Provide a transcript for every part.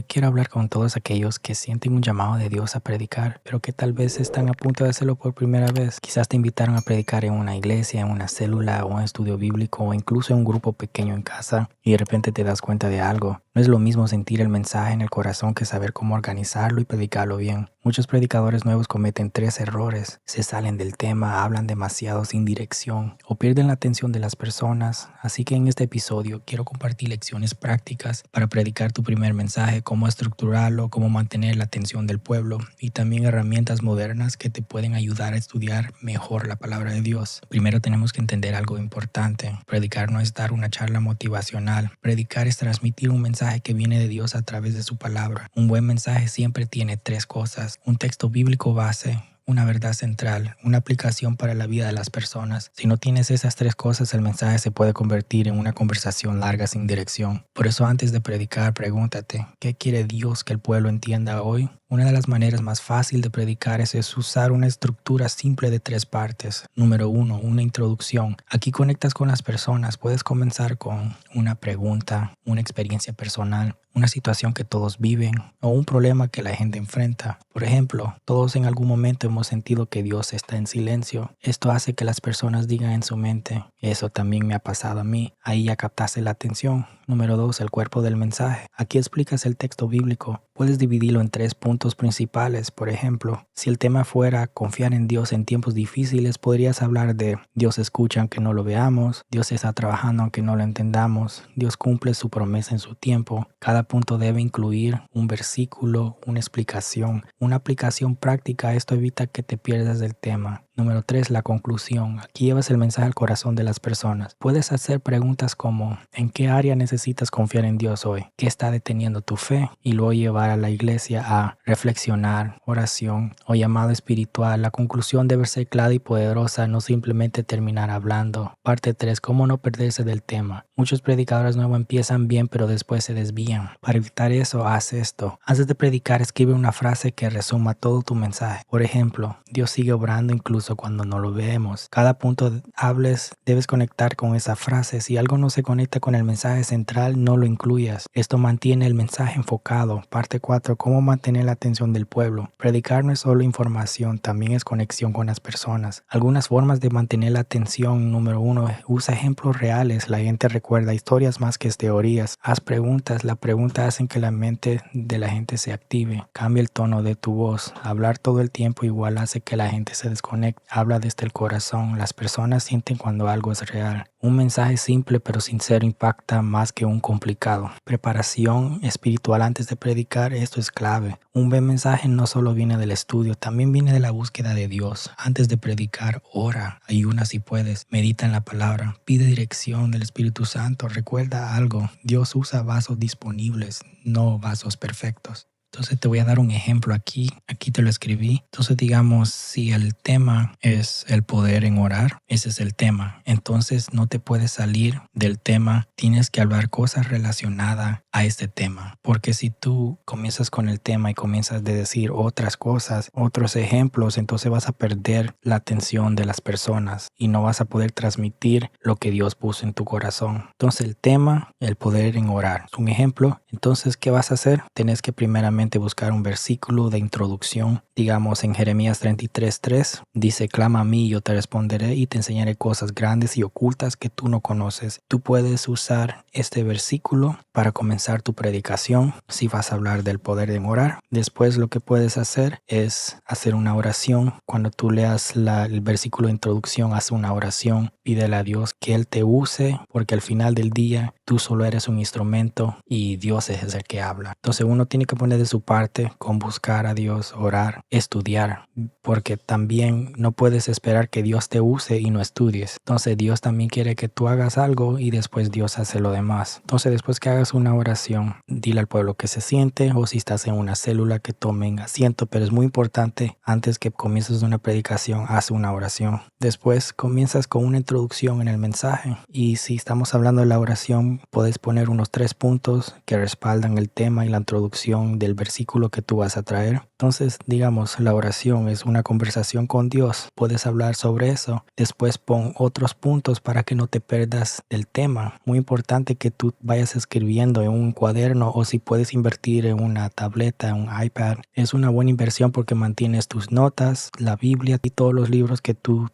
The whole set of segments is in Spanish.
Hoy quiero hablar con todos aquellos que sienten un llamado de Dios a predicar, pero que tal vez están a punto de hacerlo por primera vez. Quizás te invitaron a predicar en una iglesia, en una célula o un estudio bíblico o incluso en un grupo pequeño en casa y de repente te das cuenta de algo. No es lo mismo sentir el mensaje en el corazón que saber cómo organizarlo y predicarlo bien. Muchos predicadores nuevos cometen 3 errores. Se salen del tema, hablan demasiado sin dirección o pierden la atención de las personas. Así que en este episodio quiero compartir lecciones prácticas para predicar tu primer mensaje, cómo estructurarlo, cómo mantener la atención del pueblo y también herramientas modernas que te pueden ayudar a estudiar mejor la palabra de Dios. Primero tenemos que entender algo importante. Predicar no es dar una charla motivacional. Predicar es transmitir un mensaje que viene de Dios a través de su palabra. Un buen mensaje siempre tiene 3 cosas: un texto bíblico base, una verdad central, una aplicación para la vida de las personas. Si no tienes esas 3 cosas, el mensaje se puede convertir en una conversación larga sin dirección. Por eso, antes de predicar, pregúntate, ¿qué quiere Dios que el pueblo entienda hoy? Una de las maneras más fáciles de predicar es usar una estructura simple de 3 partes. Número 1, una introducción. Aquí conectas con las personas. Puedes comenzar con una pregunta, una experiencia personal, una situación que todos viven o un problema que la gente enfrenta. Por ejemplo, todos en algún momento hemos sentido que Dios está en silencio. Esto hace que las personas digan en su mente, eso también me ha pasado a mí. Ahí ya captaste la atención. Número 2, el cuerpo del mensaje. Aquí explicas el texto bíblico. Puedes dividirlo en 3 puntos principales. Por ejemplo, si el tema fuera confiar en Dios en tiempos difíciles, podrías hablar de Dios escucha aunque no lo veamos, Dios está trabajando aunque no lo entendamos, Dios cumple su promesa en su tiempo. Cada punto debe incluir un versículo, una explicación, una aplicación práctica. Esto evita que te pierdas del tema. Número 3, la conclusión. Aquí llevas el mensaje al corazón de las personas. Puedes hacer preguntas como, ¿en qué área necesitas confiar en Dios hoy? ¿Qué está deteniendo tu fe? Y luego llevar a la iglesia a reflexionar, oración o llamado espiritual. La conclusión debe ser clara y poderosa, no simplemente terminar hablando. Parte 3, cómo no perderse del tema. Muchos predicadores nuevos empiezan bien pero después se desvían. Para evitar eso, haz esto. Antes de predicar, escribe una frase que resuma todo tu mensaje. Por ejemplo, Dios sigue obrando incluso cuando no lo vemos. Cada punto hables debes conectar con esa frase. Si algo no se conecta con el mensaje central, no lo incluyas. Esto mantiene el mensaje enfocado. Parte 4, cómo mantener la atención del pueblo. Predicar no es solo información, también es conexión con las personas. Algunas formas de mantener la atención. Número 1, usa ejemplos reales. La gente recuerda historias más que teorías. Haz preguntas. Las preguntas hacen que la mente de la gente se active. Cambia el tono de tu voz. Hablar todo el tiempo igual hace que la gente se desconecte. Habla desde el corazón. Las personas sienten cuando algo es real. Un mensaje simple pero sincero impacta más que un complicado. Preparación espiritual antes de predicar, esto es clave. Un buen mensaje no solo viene del estudio, también viene de la búsqueda de Dios. Antes de predicar, ora, ayuna si puedes, medita en la palabra, pide dirección del Espíritu Santo. Recuerda algo, Dios usa vasos disponibles, no vasos perfectos. Entonces te voy a dar un ejemplo aquí te lo escribí. Entonces digamos, si el tema es el poder en orar, ese es el tema. Entonces no te puedes salir del tema, tienes que hablar cosas relacionadas a este tema. Porque si tú comienzas con el tema y comienzas a decir otras cosas, otros ejemplos, entonces vas a perder la atención de las personas y no vas a poder transmitir lo que Dios puso en tu corazón. Entonces el tema, el poder en orar, es un ejemplo. Entonces, ¿qué vas a hacer? Tienes que primeramente buscar un versículo de introducción. Digamos en Jeremías 33:3 dice, clama a mí y yo te responderé y te enseñaré cosas grandes y ocultas que tú no conoces. Tú puedes usar este versículo para comenzar tu predicación si vas a hablar del poder de orar. Después lo que puedes hacer es hacer una oración. Cuando tú leas el versículo de introducción, haz una oración. Pídele a Dios que Él te use, porque al final del día tú solo eres un instrumento y Dios es el que habla. Entonces uno tiene que poner de su parte con buscar a Dios, orar, estudiar, porque también no puedes esperar que Dios te use y no estudies. Entonces Dios también quiere que tú hagas algo y después Dios hace lo demás. Entonces después que hagas una oración, dile al pueblo que se siente, o si estás en una célula que tomen asiento, pero es muy importante antes que comiences una predicación, haz una oración. Después comienzas con una introducción en el mensaje y si estamos hablando de la oración, puedes poner unos 3 puntos que respaldan el tema y la introducción del versículo que tú vas a traer. Entonces, digamos, la oración es una conversación con Dios. Puedes hablar sobre eso. Después pon otros puntos para que no te pierdas del tema. Muy importante que tú vayas escribiendo en un cuaderno, o si puedes invertir en una tableta, un iPad. Es una buena inversión porque mantienes tus notas, la Biblia y todos los libros que tú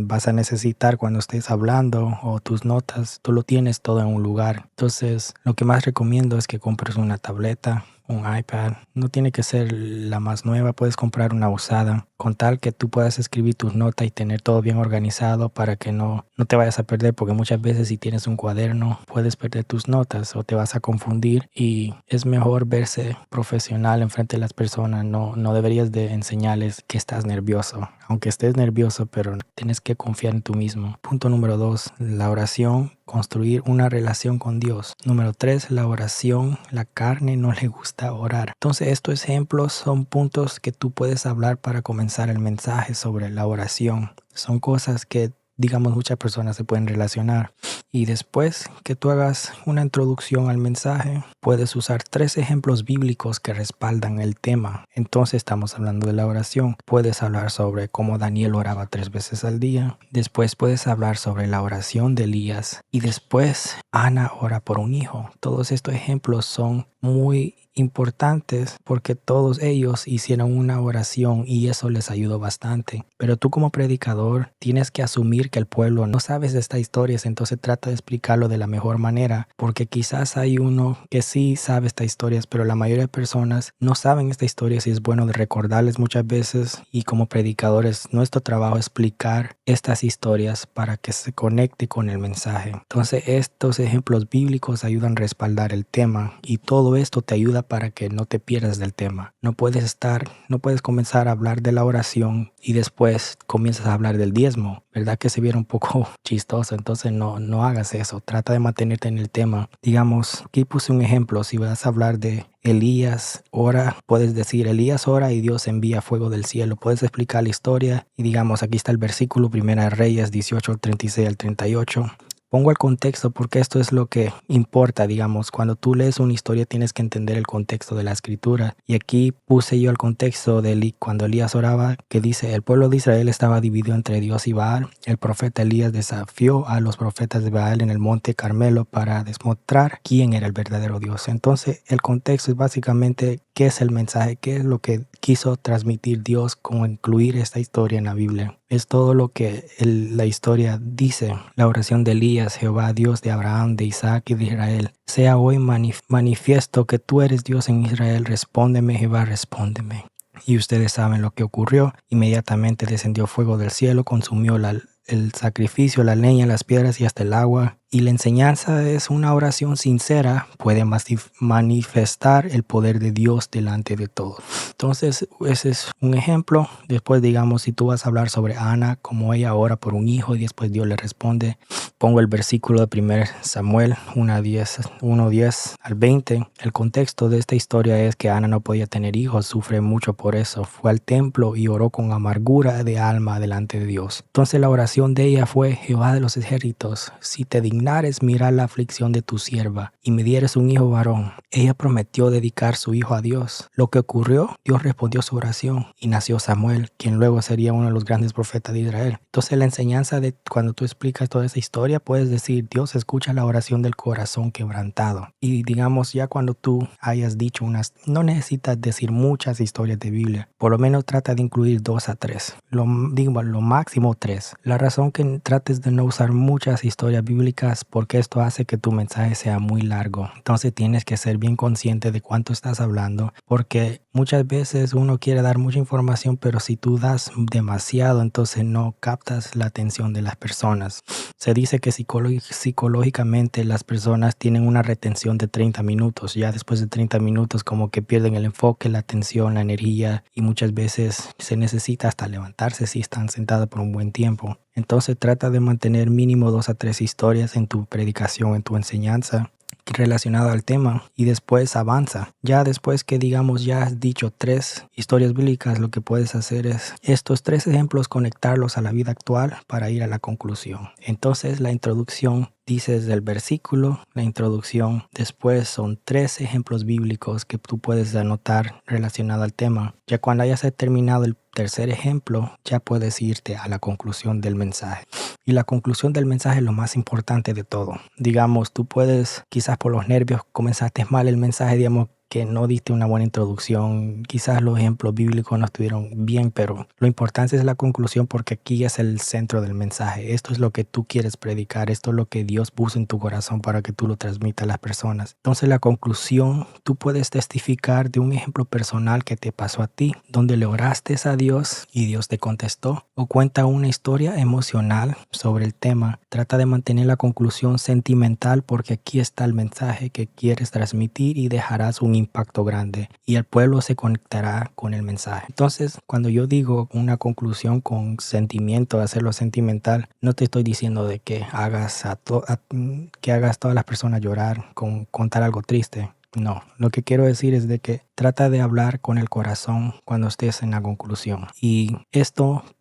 vas a necesitar cuando estés hablando, o tus notas. Tú lo tienes todo en un lugar. Entonces, lo que más recomiendo es que compres una tableta, un iPad. No tiene que ser la más nueva, puedes comprar una usada, con tal que tú puedas escribir tus notas y tener todo bien organizado para que no te vayas a perder, porque muchas veces si tienes un cuaderno puedes perder tus notas o te vas a confundir, y es mejor verse profesional en frente de las personas. No deberías de enseñarles que estás nervioso, aunque estés nervioso, pero tienes que confiar en tú mismo. Punto número 2, la oración. Construir una relación con Dios. Número 3, la oración. La carne no le gusta orar. Entonces, estos ejemplos son puntos que tú puedes hablar para comenzar el mensaje sobre la oración. Son cosas que, digamos, muchas personas se pueden relacionar. Y después que tú hagas una introducción al mensaje, puedes usar 3 ejemplos bíblicos que respaldan el tema. Entonces estamos hablando de la oración. Puedes hablar sobre cómo Daniel oraba 3 veces al día. Después puedes hablar sobre la oración de Elías. Y después Ana ora por un hijo. Todos estos ejemplos son muy importantes porque todos ellos hicieron una oración y eso les ayudó bastante. Pero tú como predicador tienes que asumir que el pueblo no sabe de estas historias, entonces trata de explicarlo de la mejor manera, porque quizás hay uno que sí sabe estas historias, pero la mayoría de personas no saben estas historias, y es bueno de recordarles muchas veces. Y como predicadores, nuestro trabajo es explicar estas historias para que se conecte con el mensaje. Entonces estos ejemplos bíblicos ayudan a respaldar el tema, y todo esto te ayuda para que no te pierdas del tema. No puedes comenzar a hablar de la oración y después comienzas a hablar del diezmo. ¿Verdad que se viera un poco chistoso? Entonces no hagas eso. Trata de mantenerte en el tema. Digamos, aquí puse un ejemplo. Si vas a hablar de Elías ora, puedes decir Elías ora y Dios envía fuego del cielo. Puedes explicar la historia y digamos, aquí está el versículo, Primera de Reyes 18, 36 al 38. Pongo el contexto porque esto es lo que importa, digamos. Cuando tú lees una historia tienes que entender el contexto de la escritura. Y aquí puse yo el contexto de cuando Elías oraba, que dice: el pueblo de Israel estaba dividido entre Dios y Baal. El profeta Elías desafió a los profetas de Baal en el monte Carmelo para demostrar quién era el verdadero Dios. Entonces el contexto es básicamente qué es el mensaje, qué es lo que quiso transmitir Dios con incluir esta historia en la Biblia. Es todo lo que la historia dice. La oración de Elías: Jehová, Dios de Abraham, de Isaac y de Israel, sea hoy manifiesto que tú eres Dios en Israel. Respóndeme, Jehová, respóndeme. Y ustedes saben lo que ocurrió. Inmediatamente descendió fuego del cielo, consumió el sacrificio, la leña, las piedras y hasta el agua. Y la enseñanza es: una oración sincera puede manifestar el poder de Dios delante de todos. Entonces, ese es un ejemplo. Después, digamos, si tú vas a hablar sobre Ana, como ella ora por un hijo y después Dios le responde, pongo el versículo de 1 Samuel 1:10 al 20. El contexto de esta historia es que Ana no podía tener hijos, sufre mucho por eso. Fue al templo y oró con amargura de alma delante de Dios. Entonces la oración de ella fue: Jehová de los ejércitos, si te dignares mirar la aflicción de tu sierva y me dieres un hijo varón. Ella prometió dedicar su hijo a Dios. Lo que ocurrió, Dios respondió su oración y nació Samuel, quien luego sería uno de los grandes profetas de Israel. Entonces la enseñanza de cuando tú explicas toda esa historia, puedes decir: Dios escucha la oración del corazón quebrantado. Y digamos, ya cuando tú hayas dicho no necesitas decir muchas historias de Biblia, por lo menos trata de incluir 2 a 3, lo máximo 3. La razón que trates de no usar muchas historias bíblicas, porque esto hace que tu mensaje sea muy largo. Entonces tienes que ser bien consciente de cuánto estás hablando, porque muchas veces uno quiere dar mucha información, pero si tú das demasiado, entonces no captas la atención de las personas. Se dice que psicológicamente las personas tienen una retención de 30 minutos. Ya después de 30 minutos como que pierden el enfoque, la atención, la energía, y muchas veces se necesita hasta levantarse si están sentados por un buen tiempo. Entonces trata de mantener mínimo 2 a 3 historias en tu predicación, en tu enseñanza relacionado al tema, y después avanza. Ya después que digamos ya has dicho 3 historias bíblicas, lo que puedes hacer es estos 3 ejemplos conectarlos a la vida actual para ir a la conclusión. Entonces la introducción dices el versículo, la introducción, después son 3 ejemplos bíblicos que tú puedes anotar relacionado al tema. Ya cuando hayas terminado el tercer ejemplo, ya puedes irte a la conclusión del mensaje. Y la conclusión del mensaje es lo más importante de todo. Digamos, tú puedes, quizás por los nervios, comenzaste mal el mensaje, digamos, que no diste una buena introducción, quizás los ejemplos bíblicos no estuvieron bien, pero lo importante es la conclusión porque aquí es el centro del mensaje. Esto es lo que tú quieres predicar, esto es lo que Dios puso en tu corazón para que tú lo transmitas a las personas. Entonces la conclusión, tú puedes testificar de un ejemplo personal que te pasó a ti, donde le oraste a Dios y Dios te contestó, o cuenta una historia emocional sobre el tema. Trata de mantener la conclusión sentimental porque aquí está el mensaje que quieres transmitir y dejarás un impacto grande y el pueblo se conectará con el mensaje. Entonces, cuando yo digo una conclusión con sentimiento, hacerlo sentimental, no te estoy diciendo de que hagas que hagas a todas las personas llorar con contar algo triste. No, lo que quiero decir es de que trata de hablar con el corazón cuando estés en la conclusión. Y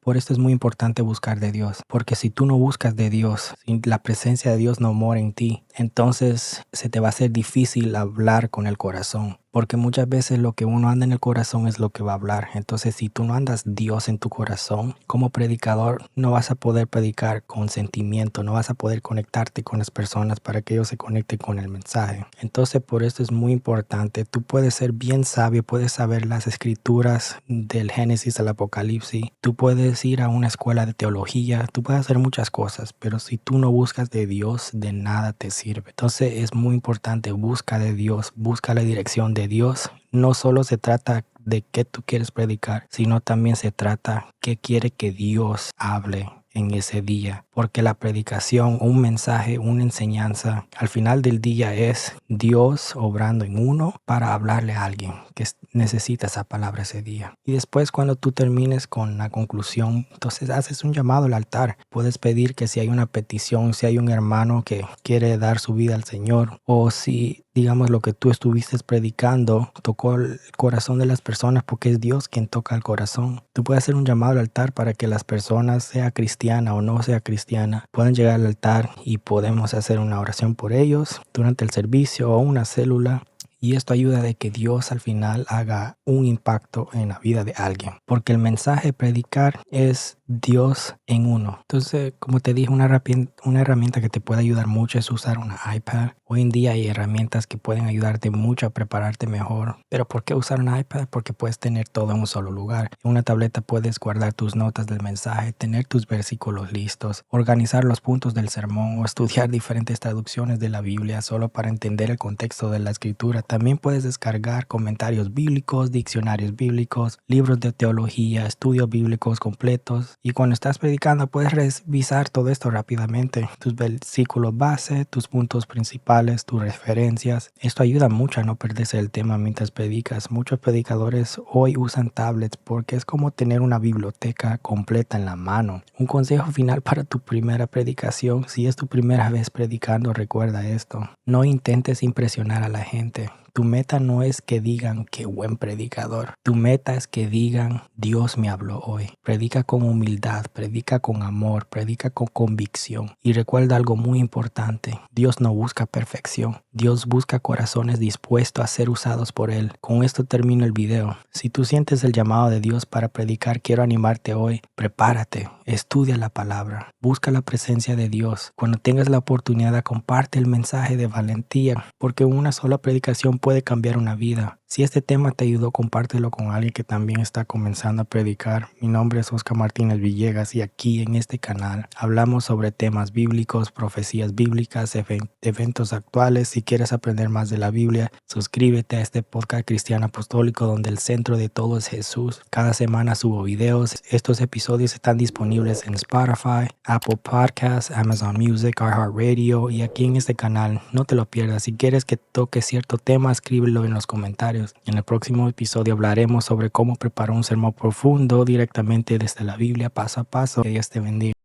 por esto es muy importante buscar de Dios. Porque si tú no buscas de Dios, si la presencia de Dios no mora en ti, entonces se te va a hacer difícil hablar con el corazón. Porque muchas veces lo que uno anda en el corazón es lo que va a hablar. Entonces, si tú no andas Dios en tu corazón, como predicador, no vas a poder predicar con sentimiento, no vas a poder conectarte con las personas para que ellos se conecten con el mensaje. Entonces, por esto es muy importante. Tú puedes ser bien sabio, puedes saber las escrituras del Génesis al Apocalipsis. Tú puedes ir a una escuela de teología, tú puedes hacer muchas cosas, pero si tú no buscas de Dios, de nada te sirve. Entonces, es muy importante, busca de Dios, busca la dirección de Dios. No solo se trata de qué tú quieres predicar, sino también se trata qué quiere que Dios hable en ese día, porque la predicación, un mensaje, una enseñanza, al final del día es Dios obrando en uno para hablarle a alguien que necesita esa palabra ese día. Y después cuando tú termines con la conclusión, entonces haces un llamado al altar. Puedes pedir que si hay una petición, si hay un hermano que quiere dar su vida al Señor, o si digamos lo que tú estuviste predicando tocó el corazón de las personas, porque es Dios quien toca el corazón. Tú puedes hacer un llamado al altar para que las personas, sea cristiana o no sea cristiana, puedan llegar al altar y podemos hacer una oración por ellos durante el servicio o una célula. Y esto ayuda de que Dios al final haga un impacto en la vida de alguien. Porque el mensaje de predicar es Dios en uno. Entonces, como te dije, una herramienta que te puede ayudar mucho es usar una iPad. Hoy en día hay herramientas que pueden ayudarte mucho a prepararte mejor. Pero ¿por qué usar una iPad? Porque puedes tener todo en un solo lugar. En una tableta puedes guardar tus notas del mensaje, tener tus versículos listos, organizar los puntos del sermón o estudiar diferentes traducciones de la Biblia solo para entender el contexto de la escritura. También puedes descargar comentarios bíblicos, diccionarios bíblicos, libros de teología, estudios bíblicos completos. Y cuando estás predicando puedes revisar todo esto rápidamente. Tus versículos base, tus puntos principales, tus referencias. Esto ayuda mucho a no perderse el tema mientras predicas. Muchos predicadores hoy usan tablets porque es como tener una biblioteca completa en la mano. Un consejo final para tu primera predicación. Si es tu primera vez predicando, recuerda esto. No intentes impresionar a la gente. Tu meta no es que digan qué buen predicador. Tu meta es que digan Dios me habló hoy. Predica con humildad, predica con amor, predica con convicción. Y recuerda algo muy importante. Dios no busca perfección. Dios busca corazones dispuestos a ser usados por Él. Con esto termino el video. Si tú sientes el llamado de Dios para predicar, quiero animarte hoy. Prepárate, estudia la palabra, busca la presencia de Dios. Cuando tengas la oportunidad, comparte el mensaje de valentía, porque una sola predicación puede cambiar una vida. Si este tema te ayudó, compártelo con alguien que también está comenzando a predicar. Mi nombre es Oscar Martínez Villegas y aquí en este canal hablamos sobre temas bíblicos, profecías bíblicas, eventos actuales. Si quieres aprender más de la Biblia, suscríbete a este podcast cristiano apostólico donde el centro de todo es Jesús. Cada semana subo videos. Estos episodios están disponibles en Spotify, Apple Podcasts, Amazon Music, iHeartRadio y aquí en este canal. No te lo pierdas. Si quieres que toque cierto tema, escríbelo en los comentarios. En el próximo episodio hablaremos sobre cómo preparar un sermón profundo directamente desde la Biblia paso a paso. Que Dios te bendiga.